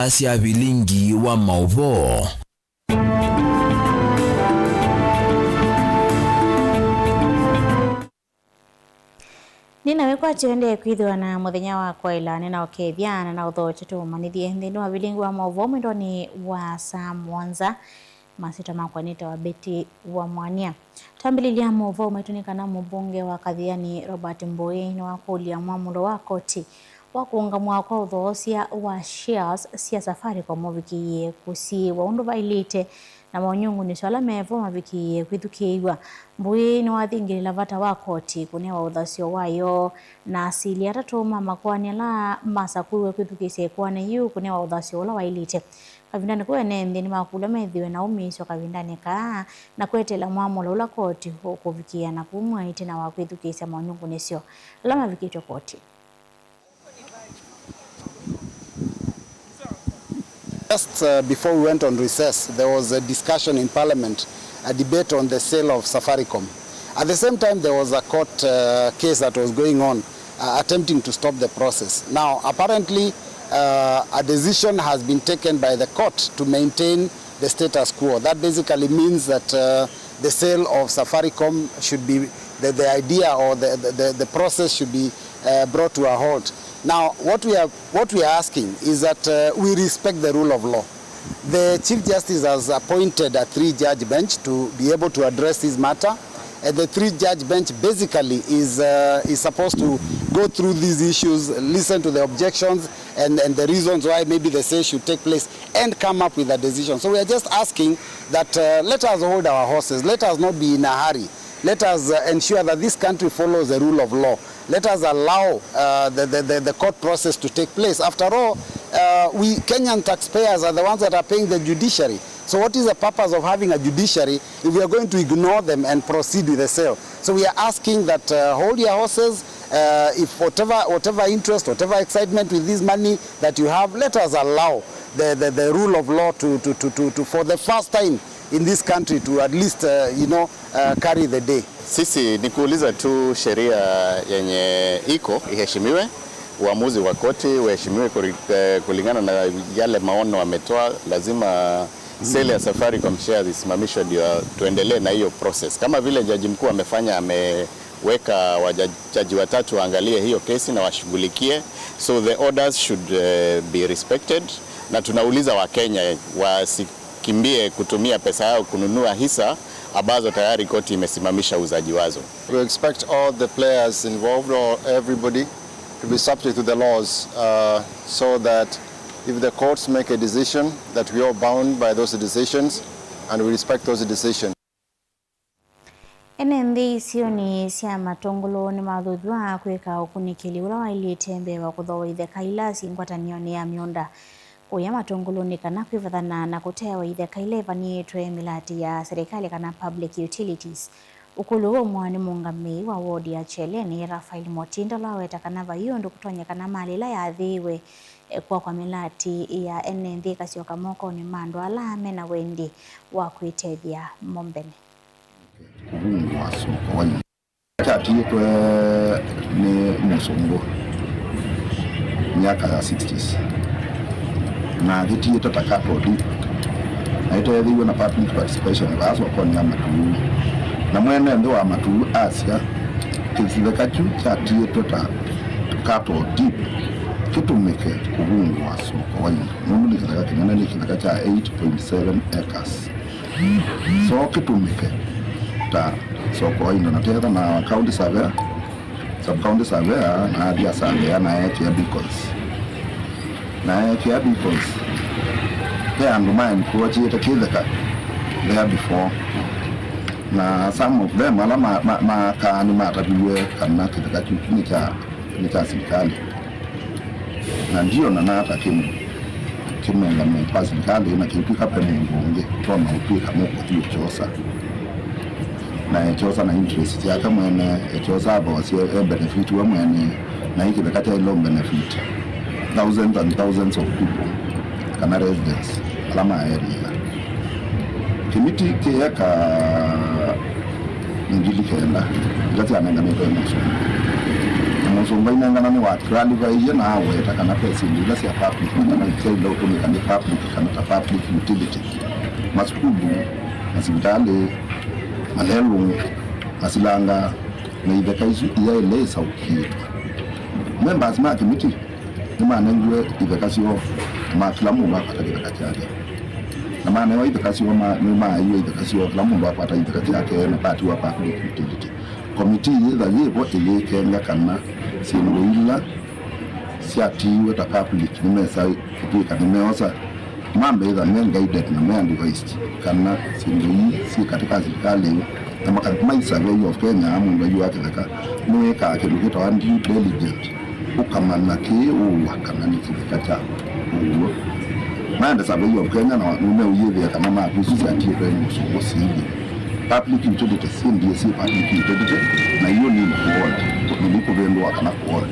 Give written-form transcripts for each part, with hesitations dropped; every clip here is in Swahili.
Asia Vilingi wa Mauvo. Ninawekwa chende kwithwa na muthenya wa kwaila nina okethiana na uthoche tumanithie nthini wa Vilingi wa Mauvo mwendoni wa saa mwanza masita makwanita wa Beti wa Mwania. Tambililia Mauvo maitunika na mbunge wa Kathiani Robert Mbui ni wakulia mwamulo wa koti wa kuungamwa kwa uthocia wa shares cia Safaricom movikiye kusi wa undu vailite na maunyungu ni swala mevo mavikiye kwithukiwa. Mbui ni wathingirila vata wa koti kunewa uthocio wayo na asili atatuma makwani la masakuwe kwithukise kwane yu kunewa uthocio ula wailite. Kavindani kuwene nthini makula methiwe na umiswa kavindani kaa na kwetela mwamulo ula koti kuvikia na kumwaite na wakwithukise maunyungu nisio la mavikitwa koti. Just before we went on recess, there was a discussion in Parliament, a debate on the sale of Safaricom. At the same time, there was a court case that was going on, attempting to stop the process. Now, apparently, a decision has been taken by the court to maintain the status quo. That basically means that the sale of Safaricom should be, the idea or the process should be brought to a halt. Now, what we are asking is that we respect the rule of law. The Chief Justice has appointed a 3-judge bench to be able to address this matter. And the 3-judge bench basically is supposed to go through these issues, listen to the objections and the reasons why maybe the sale should take place and come up with a decision. So we are just asking that let us hold our horses, let us not be in a hurry. Let us ensure that this country follows the rule of law. Let us allow the court process to take place. After all, we Kenyan taxpayers are the ones that are paying the judiciary. So what is the purpose of having a judiciary if we are going to ignore them and proceed with the sale? So we are asking that hold your horses. If whatever interest, whatever excitement with this money that you have, let us allow the rule of law to for the first time in this country to at least carry the day. Sisi ni kuuliza tu sheria yenye iko iheshimiwe, uamuzi wa koti uheshimiwe kulingana na yale maono wametoa. Lazima sale ya Safaricom shares isimamishwe ndio tuendelee na hiyo process. Kama vile jaji mkuu amefanya, ameweka wajaji watatu waangalie hiyo kesi na washughulikie. So the orders should be respected, na tunauliza Wakenya wasikimbie kutumia pesa yao kununua hisa ambazo tayari koti imesimamisha uzaji wazo. We expect all the players involved or everybody to be subject to the laws so that if the courts make a decision that we are bound by those decisions and we respect those decisions. Enendi sioni cia matongulo ni mathuthuwa kwika ukunikili ula wailitembe wa kuthoithe kailasi ngwatanioni ya mionda kuya matongulo ni kana kwivathana na kutewa ithe kaileva ni etwe milati ya serikali kana public utilities. Ukulu wa mwani mungami wa wodi ya Cheleni Rafael Motinda laweta kana vayondo kutonya kana malila ya athiwe kwa milati ya enendi kasio kamoko ni mando alame na wendi wa kuitethia mombene. Chatiitwe ni Musongo miaka ya 60s na gitiite takatodi na itethiwe na public participation vaso kwa nyama tu na mwene ndo wa matu Asia kithile kachu chatiitwe takatodi kitumike kubungwa soko wani numuli kithaka kinyana ni kithaka cha 8.7 acres so kitumike ta soko wani na tetha na county surveyor sub county surveyor na dia surveyor na yake ya beacons there and mine kuachita kithaka there before na some of them ala makani matabiwe kana kithaka ni cha serikali na ndio na nata kimenga mpa serikali na kipika pene mbunge tona upika moko tu chosa na chosa na interest ya kama ene chosa abo si benefit wa mwene na hiki bekata ilo benefit thousands and thousands of people kana residents alama area kimiti kiyaka ngili kenda ngati ananga meko na musumba inangana ni watrali vaije na aweta kana pesa ndila sia public kana kendo kutumika ni public kana public utility masukulu masibitali malelu masilanga na ibekaisu iya ile sauki members ma committee ni maana ndio ibekasio ma kila mungu apata ibekati yake na maana hiyo ibekasio ma ni ma hiyo ibekasio kila mungu apata ibekati yake na party wa public utility committee ile hiyo ile kenga kana sinduila siatiwe ta public nimesa kutika nimeosa mambo ya men guided na men advised kana sindui si katika serikali kama kama survey of Kenya amu ndio yake kaka niweka kidogo to and diligent ukamana ki wakana ni kikata uwo manda survey of Kenya na ume uyewe kama maafisa ya TFN msongosi public utility ndio si public utility na hiyo ni kuona nilipobendwa kana kuona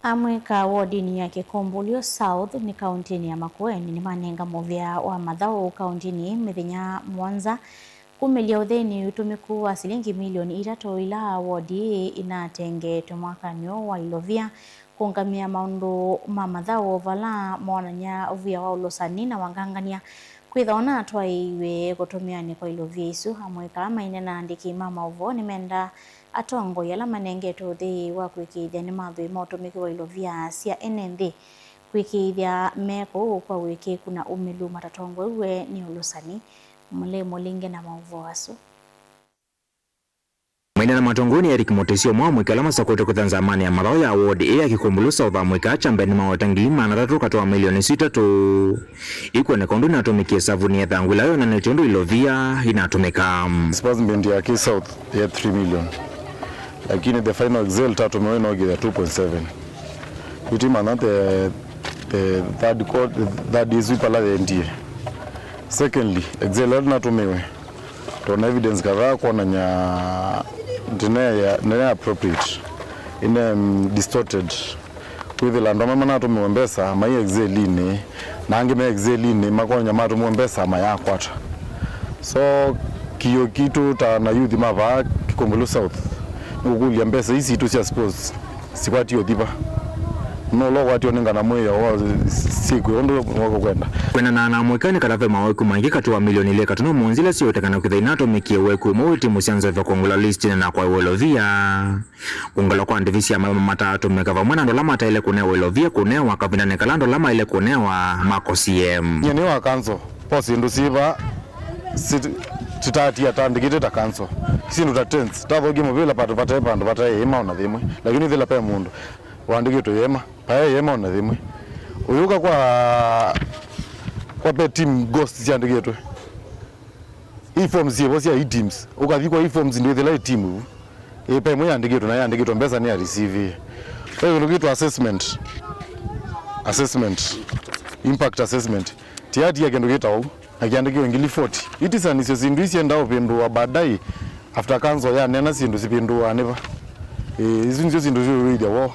Amweka wodini ya Kikombulio South ni kauntini ya Makueni ni manenga movya wa madhao kauntini mithenya Mwanza kumelia utheni utumiku wa silingi milioni 3 ila wodi inatengetwe mwakanyo wa ilovia kungamia maundu ma madhao vala monanya uvia wa ulosani na wangangania kwithaona twaiwe gutumiani kwa ilovia isu amweka mainena andiki mama uvo ni menda atongo yala manengeto thi wa kwikithia ni mathui motumiki wa ilovia cia NND kwikithia meko kwa wiki kuna umilu matatongo iwe ni ulusani mule mulinge na mauvo asu Mwenda na matongoni Eric Motesio mwa kalama sakote kuthanza amani ya madhao ya award ya Kikombulu South mwika chambeni mawatangili manatatu katoa milioni 6 tu ikuwa na kondo inatumikia savuni ya thangula yo na netondo ilovia inatumika disbursement ya K South ya 3 million lakini the final result tatu mwena ogeza 2.7 kuti manate the third is wipala the NTA. Secondly excel natumiwe tuna evidence kadhaa kuona nya ndine appropriate ine distorted with land mama natumiwe mbesa mai excel ine nange me excel ine makonya matumiwe mbesa mayakwata so kiyo kitu ta na youth mava Kikombulu South ukulia mbesa hizi tu sia suppose sikwati yodiba no lo wati onengana moyo wa siku ondo wako kwenda na mwekani karave maweku mangi katuwa milioni ile katuno munzile sio tekana kuthainato mikie weku mwiti musianzo vya kongula list na kwa welovia kungala kwa ndivisi ya mama matatu mekava mwana ndo lama ta ile kunewa welovia kunewa kabina nekalando lama ile kunewa mako CM nyene wa kanzo posi ndusiba titati atandikite ta kanzo sindu ta tense tavogi mobile patu pata yema ona thimwe lakini thila pa mundu wandikito yema pa yema ona thimwe uyuka kwa pe team ghost ziandikitwe e-forms yebo sia e-teams ukathi kwa e-forms ndio thila team pa mwe yandikitwe na yandikitwe mbesa ni ya receive kwa hiyo lukitwa assessment impact assessment tiati yake ndio kitao akiandikiwa ngili 40 itisanisyo sindu isiendao pendua baadaye after council ya nena sindu sipendua neva izinzo sindu zio wo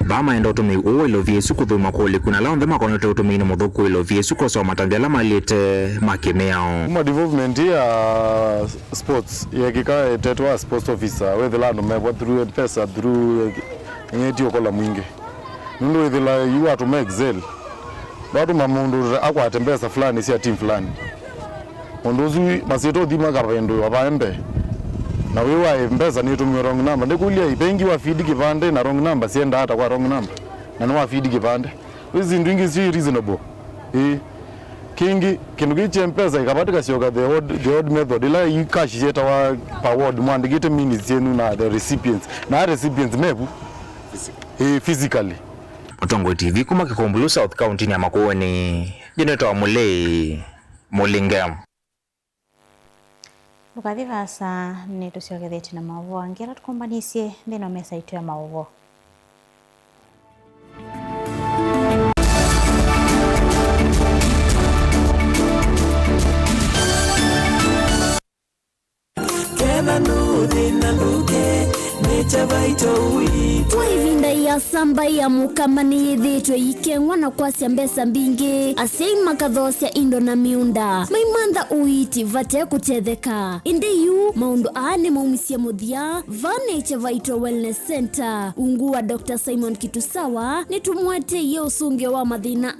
bama enda utumi uwe ilovia isu kuthuma kuli kuna lao ndema konote utumi ina mudhuku ilovia isu kwa soma tanzia malite makemeao uma development ya sports ya kika tetwa sports officer with land mebo through pesa through ngeti okola mwingi nundu with la you are to make excel bado mamundu akwatembeza fulani si team fulani ondozu masito dhima kapendo wapaembe na wewe mbeza ni tumio wrong number ndekulia ipengi wa feed kipande na wrong number sienda hata kwa wrong number na no wa feed kipande hizi ndingi si reasonable kingi kindu kiche mpesa ikapatika sioka the odd method ila ikash yeta wa powered mwandikite minutes yenu na the recipients na recipients mebu physically Otongo TV kuma Kikombulu South County ya Makueni jeneto wa Mulinga Lukathi vasa ni tusiogethete na mauvo angera tukombanisye ndino mesa itu ya mauvo Twa ivinda ya ya samba ya mukamani yithitwe ikengwa na kwasya mbesa mbingi asei makathosia indo na miunda maimantha uiti vate kutetheka indi yu maundu aane maumisya muthia Nature Vital Wellness Center ungu wa Dr. Simon Kitusawa nitumwete ye usungio wa mathina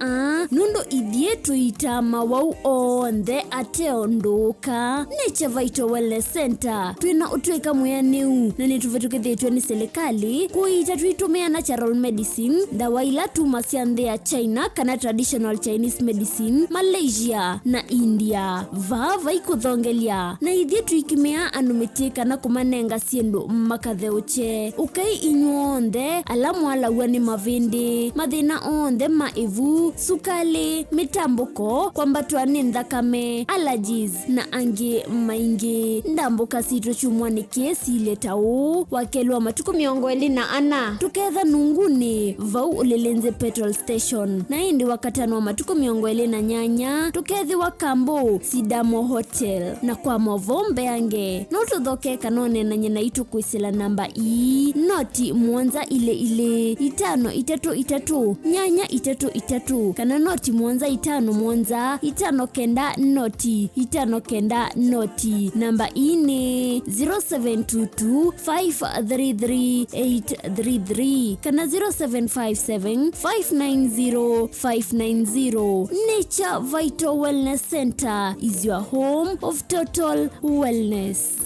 nundo ithie tuitama wau onthe ateonduka. Nature Vital Wellness Center twina utweka muyaniu na nituvetukithitwe ni serikali kuita tuitumia natural medicine dawa ila tuma cia nthi ya China kana traditional Chinese medicine Malaysia na India vava ikuthongelia na ithie tuikimea anumitika na kumanenga siendo makatheuche ukai inyuonde alamu alawa ni mavindi mathina onde maivu sukali mitambuko kwambatwa ni nthakame allergies na angi maingi ndambuka sito chumwa ni kesi letau wakelwa matuko miongo elina ana tuketha nunguni vau ulilenze petrol station na indi wakatano wa matuko miongo elina nyanya tukethi wa Kambo Sidamo Hotel na kwa Movombe yange noto dhoke kanone na nyena itu kuisila namba noti mwanza ile 533 nyanya 33 kana noti mwanza 5 mwanza 5 kenda noti 5 kenda noti namba ni 0722 533833 kana 0757 590 590. Nature Vital Wellness Center is your home of total wellness.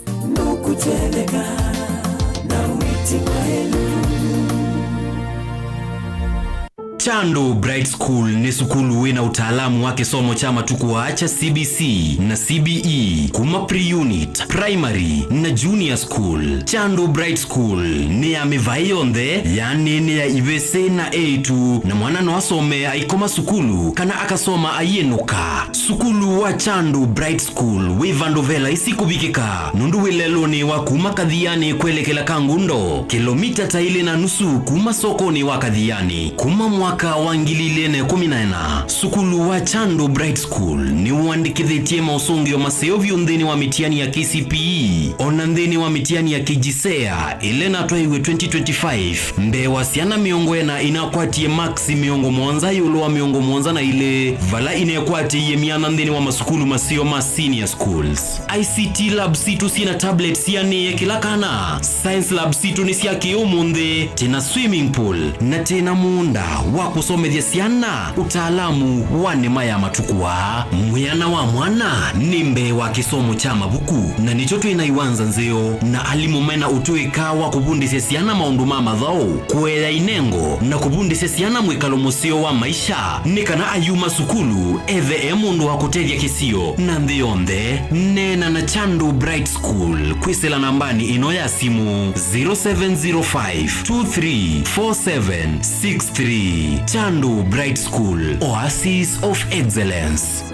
Chando Bright School ni sukulu wina utaalamu wake somo chama tukuacha CBC na CBE kuma pre-unit, primary na junior school. Chando Bright School ni ya mivayonde yani ni ya ivese na A2 na mwana no asome aikoma sukulu kana akasoma ayenuka. Sukulu wa Chando Bright School wivandovela isikubikika nundu wileloni wa kuma kadhiani kwelekela Kangundo kilomita taili na nusu kuma sokoni wa kadhiani kuma mwaka wangililene 14. Sukulu wa Chando Bright School ni uandikithĩtie mausungio maseo vyundhini wa mitiani ya KCPE ona ndhini wa mitiani ya KJSEA ilena twaiwe 2025 mbewa siana miongo ena inakwatie maxi miongo mwanza yulo wa miongo mwanza na ile vala inekwatie miana ndhini wa masukulu maseo ma senior schools. ICT lab situ sina tablets yani kila kana. Science lab situ ni siya kiumundhe tena swimming pool na tena muunda wa kusomethia siana utaalamu wa nema ya matukua. Mwiana wa mwana nimbe wa kisomo cha mabuku na nicho twinaiwanza nzeo na alimumena utuika wa kubundisya siana maundu mama thao kuela inengo na kubundisya siana mwikalo museo wa maisha nikana ayuma sukulu ethe mundu wa kutethia kisio na nthionde nena na Chando Bright School kwisela nambani ino ya simu 0705 234763. Chando Bright School, Oasis of Excellence.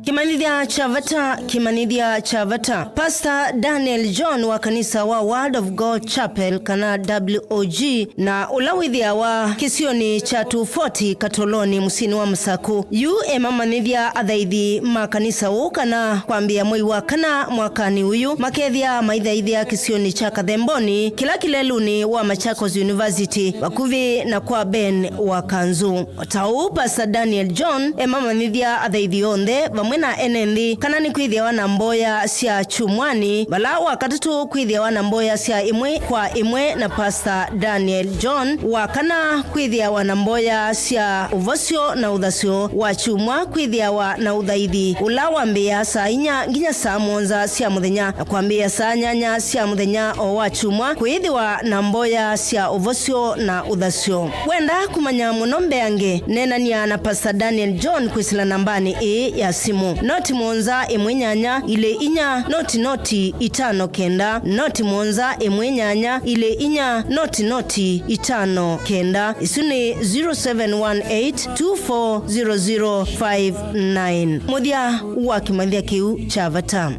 Kimanidhia Chavata. Pastor Daniel John wa kanisa wa Word of God Chapel kana WOG na ulawithia wa kisioni cha 240 Katoloni musini wa Msaku yu emamanithia athaithi makanisa ukana kwambia mwei wa kana mwakani uyu makethia maithaithia kisioni cha Kathemboni kila kileluni wa Machakos University wakuvi na kwa Ben wa Kanzu. Tau Pastor Daniel John emamanithia athaithi onthe vamwe na enendi kana ni kwithia wana mboya sia chumwani bala wakatatu kwithia wana mboya sia imwe kwa imwe na Pastor Daniel John wakana kwithia wana mboya sia uvosio na uthasio wa chumwa kwithia wa na uthaithi ula wambia saa inya nginya saa monza sia muthenya na kwambia saa nyanya sia muthenya o wa chumwa kwithiwa na mboya sia uvosio na uthasio. Wenda kumanya muno mbeange nenania na Pastor Daniel John kwisila nambani ya simu noti monza imwenyanya ile inya noti 5 kenda noti monza imwenyanya ile inya noti 5 kenda isuni 0718240059 mudia wa Kimanthia kiu Chavata.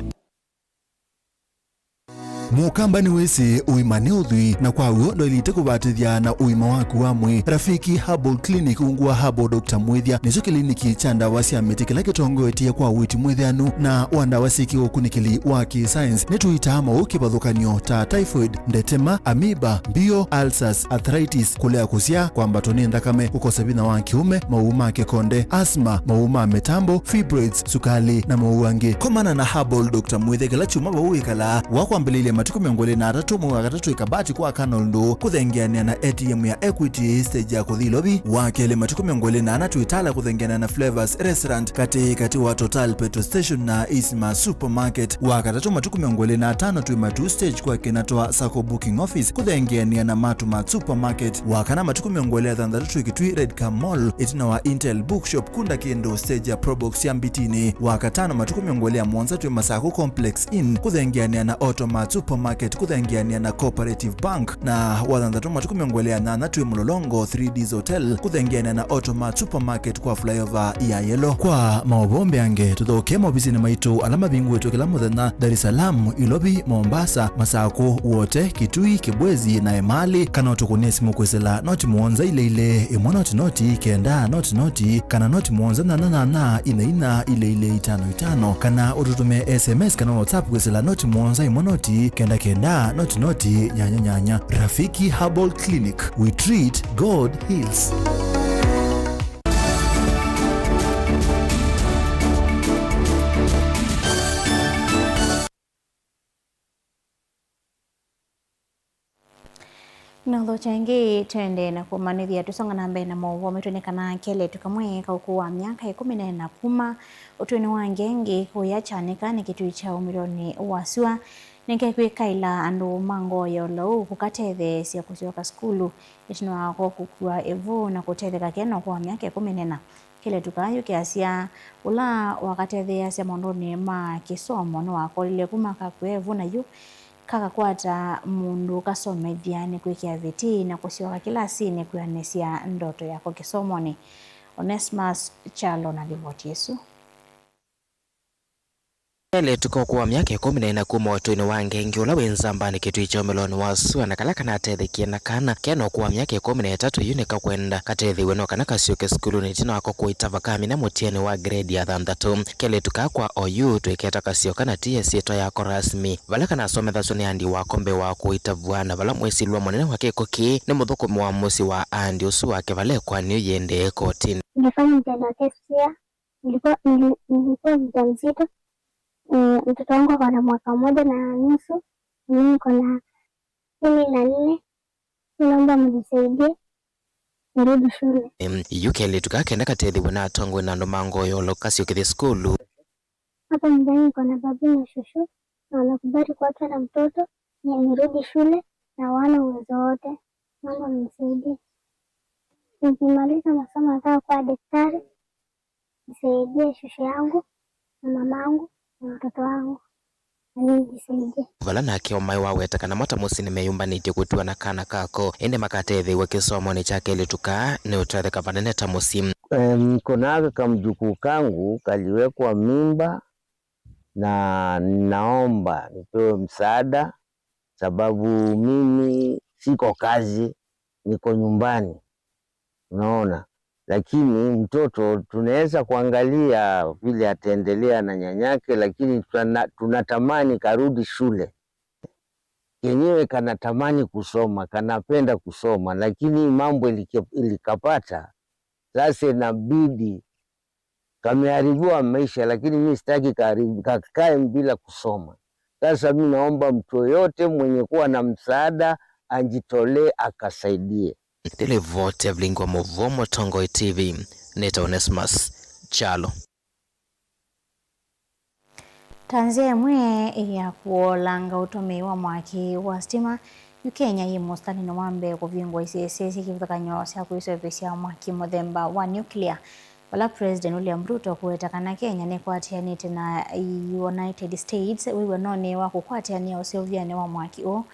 mukambani wese uimane uthui na kwa uondo ilite kubatithia na uima waku wa mwi. Rafiki Herbal Clinic ungwa Herbal Dr. Mwithia nicho kliniki cha ndawa cia miti kila kitongoetie kwa witi mwithianu na wandawa siki ukunikili wa ki-science nituitama ukibadhukanio ta typhoid, ndetema, amiba, bio, ulcers, arthritis, kulea kusia, kwambatoni ndakame, ukosa bina wa kiume, mauma kekonde, asma, mauma metambo, fibroids, sukali na mauange. Komana na Herbal Dr. Mwithia kila chuma wawikala wakwambililia matuku miongole na atatumu wakatatu ikabati kwa kanoldo kuthengiania na ATM ya Equity stage ya kuthilobi wakele matuku miongole na anatuitala kuthengiania na Flavors Restaurant kati wa Total Petrol Station na Isma Supermarket wakatatu matuku miongole na atano tuimatu stage kwa kinatoa Sako Booking Office kuthengiania na Matuma Supermarket wakana matuku miongole ya thandatu ikitui Redcar Mall itina wa Intel Bookshop kunda kiendo stage ya Probox ya Mbitini wakatano matuku miongole ya Mwanza tuima Sako Complex Inn kuthengiania na Automat Supermarket kuthengiania na Cooperative Bank na wathandatu matuku miongole na natui Mlolongo 3Ds Hotel kuthengiania na Automat Supermarket kwa flyover ya Yellow. Kwa maobombe ange tuthoke mobisini maitu alama bingu wetu kila muthenya Dar es Salaam, Ilobi, Mombasa, Masako, wote Kitui, Kibwezi na Emali kana utukunie simu kwesela noti muonza ile imwa noti kenda noti kana noti muonza na ina ile 55 kana ututume SMS kana WhatsApp kwesela noti muonza imwa noti kenda noti nyanya. Rafiki Herbal Clinic, we treat, God heals. Notho changi twende na kumanithia tusonga na mbere na mauvo metonekana kele tukamwe kaukuwa miaka 10 na kuma utweni wa ngengi kuyachanika ni kitu cha umilioni wasua nikekwikaila andu mango yolo kukatethe cia kusioka skulu itino ako kukua evu na kutetheka keno kwa miaka 10 na kile tukayo kiasia ula wakatethe asia mondoni ma kisomo no akolile kumaka kwevu na yu kakakwata mundu kasomethia kwikia viti na kusioka kilasini kuanesia ndoto yako kisomoni. Onesmus Chalo na Livoti Yesu. Ele tuko kwa miaka 10 na kuma watuni wange ngiula wenzamba ni kitu icho meloni wasu na kalaka na tethekie na kana keno kwa miaka 13 yunika kwenda katethiwe no kana kasioke skulu ni tino ako kuitava kami na mutieni wa grade ya 3 kele tuka kwa OU tuiketa kasioka na TSC to yako rasmi valaka na sometha soni andi wa kombe wa kuitavuana vala mwesi lwa monene wake koki ni muthuku mwa musi wa andi usu wake vale kwa niyo yende kotini. Nilifanya mtihani test ya nilikuwa mjamzito. Mtoto wangu akona mwaka 1.5, mimi niko na 14. Naomba mnisaidie nirudi shule. Yukeli tukakenda katethiwe na atongwe na ndomango yolo kasioke skulu. Hapa mjani niko na babu na shushu na wanakubali kuacha na mtoto nirudi shule na wana uwezo wote. Naomba mnisaidie. Nikimaliza masomo nataka kuwa daktari. Nisaidie shushu yangu na mamangu na mtoto wangu. Vala na kio mai waweta kana mata musi ni meyumbanite kutua na kana kako ende makatethiwe kisomo ni chake ili tukaa ni utrathe vanene ta musi. Nikonaga kamjukuu kangu kaliwekwa mimba na naomba nipewe msaada sababu mimi siko kazi, niko nyumbani, unaona. Lakini mtoto tunaweza kuangalia vile ataendelea na nyanyake, lakini tunatamani karudi shule. Kenyewe kanatamani kusoma, kanapenda kusoma, lakini mambo ilikapata. Sasa inabidi kameharibiwa maisha, lakini mimi sitaki kakae bila kusoma. Sasa mimi naomba mtu yote mwenye kuwa na msaada anjitolee akasaidie. Dile vote vlingwa Movomo Tongo TV Neta Onesmus Chalo. Tanzia mwe ya kuolanga utumi wa mwaki wa stima Kenya yimo stani no wambe kuvingwa isese kivutakanyo cia kuiservisia mwaki muthemba wa nuclear. Wala President William Ruto kuetakana Kenya ni kwatianite na United States wiwe none wa kukwatiania usioviane wa mwaki o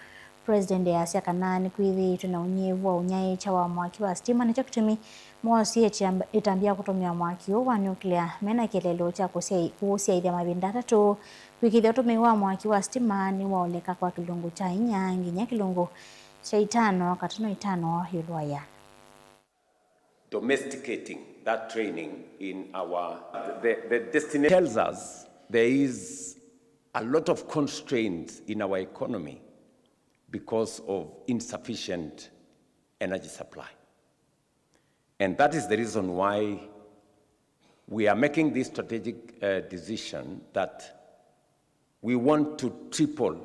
President ya Asia kanani kwithi tuna unyevu wa unyai cha wa mwaki wa stima nicho kitumi mwosi itambia kutumia mwaki wa nuclear mena kelelo cha kuhusia idha mabinda tatu wikithia utumi wa mwaki wa stima ni waoleka kwa kilungu cha inya nginya kilungu cha itano katano itano yulwaya. Domesticating that training in our the destination tells us there is a lot of constraints in our economy because of insufficient energy supply. And that is the reason why we are making this strategic decision that we want to triple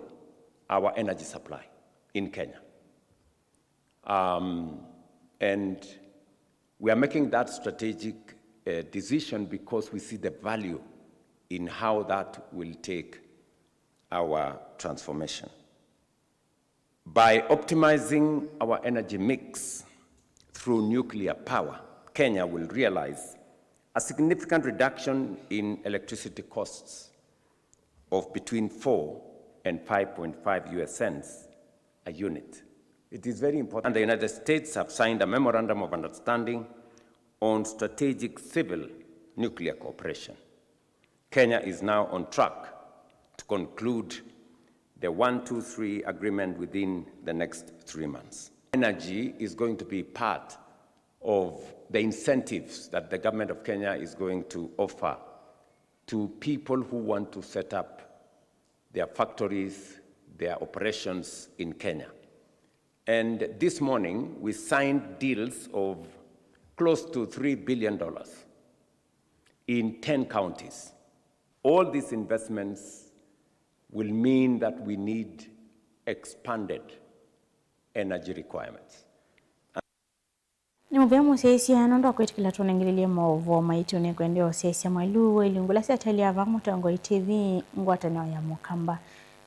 our energy supply in Kenya. And we are making that strategic decision because we see the value in how that will take our transformation. By optimizing our energy mix through nuclear power, Kenya will realize a significant reduction in electricity costs of between 4 and 5.5 US cents a unit. It is very important. And the United States have signed a memorandum of understanding on strategic civil nuclear cooperation. Kenya is now on track to conclude the 123 agreement within the next 3 months. Energy is going to be part of the incentives that the government of Kenya is going to offer to people who want to set up their factories, their operations in Kenya. And this morning, we signed deals of close to $3 billion in 10 counties. All these investments will mean that we need expanded energy requirements. Ni mvemo sesia nondo kwetikila tunengililie movo maiti ne kwendeo sesia mwalu ilungula sia tali ava mutango TV ngwata na ya mukamba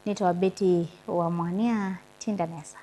nitwa Betty wa Mwania Tindanesa.